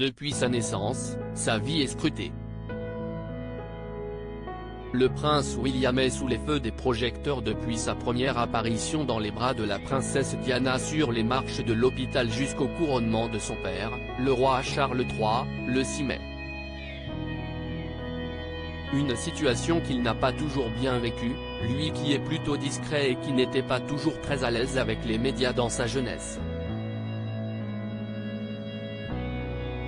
Depuis sa naissance, sa vie est scrutée. Le prince William est sous les feux des projecteurs depuis sa première apparition dans les bras de la princesse Diana sur les marches de l'hôpital jusqu'au couronnement de son père, le roi Charles III, le 6 mai. Une situation qu'il n'a pas toujours bien vécue, lui qui est plutôt discret et qui n'était pas toujours très à l'aise avec les médias dans sa jeunesse.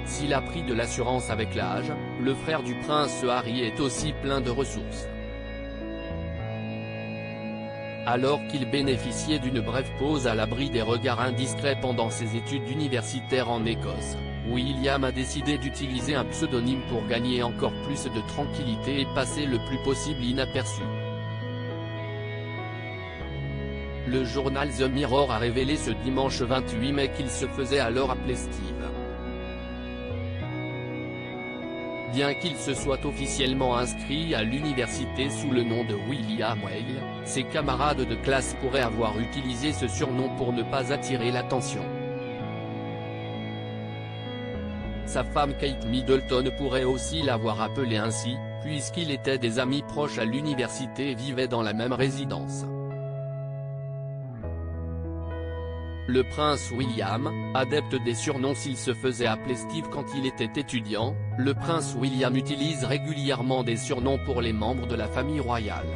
S'il a pris de l'assurance avec l'âge, le frère du prince Harry est aussi plein de ressources. Alors qu'il bénéficiait d'une brève pause à l'abri des regards indiscrets pendant ses études universitaires en Écosse, William a décidé d'utiliser un pseudonyme pour gagner encore plus de tranquillité et passer le plus possible inaperçu. Le journal The Mirror a révélé ce dimanche 28 mai qu'il se faisait alors appeler Steve. Bien qu'il se soit officiellement inscrit à l'université sous le nom de William Whale, ses camarades de classe pourraient avoir utilisé ce surnom pour ne pas attirer l'attention. Sa femme Kate Middleton pourrait aussi l'avoir appelé ainsi, puisqu'ils étaient des amis proches à l'université et vivaient dans la même résidence. Le prince William, adepte des surnoms s'il se faisait appeler Steve quand il était étudiant, le prince William utilise régulièrement des surnoms pour les membres de la famille royale.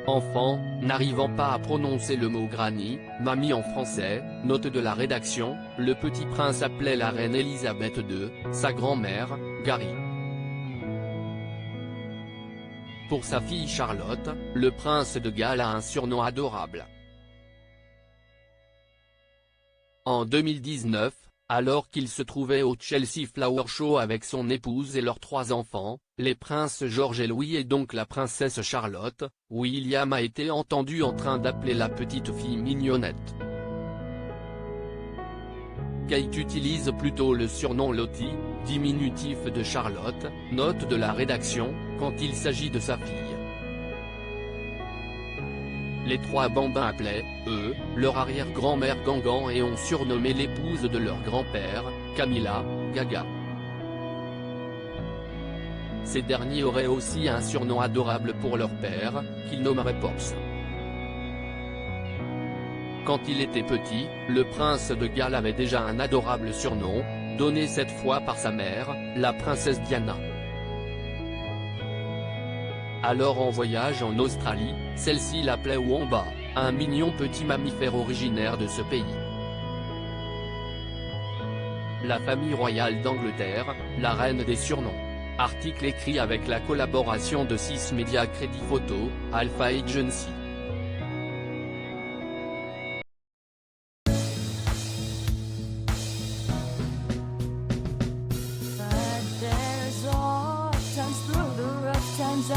Enfant, n'arrivant pas à prononcer le mot granny, mamie en français, note de la rédaction, le petit prince appelait la reine Elisabeth II, sa grand-mère, Gary. Pour sa fille Charlotte, le prince de Galles a un surnom adorable. En 2019, alors qu'il se trouvait au Chelsea Flower Show avec son épouse et leurs 3 enfants, les princes George et Louis et donc la princesse Charlotte, William a été entendu en train d'appeler la petite fille mignonnette. Kate utilise plutôt le surnom Lottie, diminutif de Charlotte, note de la rédaction, quand il s'agit de sa fille. Les 3 bambins appelaient, eux, leur arrière-grand-mère Gangan et ont surnommé l'épouse de leur grand-père, Camilla, Gaga. Ces derniers auraient aussi un surnom adorable pour leur père, qu'ils nommeraient Pops. Quand il était petit, le prince de Galles avait déjà un adorable surnom, donné cette fois par sa mère, la princesse Diana. Alors en voyage en Australie, celle-ci l'appelait Womba, un mignon petit mammifère originaire de ce pays. La famille royale d'Angleterre, la reine des surnoms. Article écrit avec la collaboration de 6 médias Crédit Photo, Alpha Agency. But there's all times through the rough times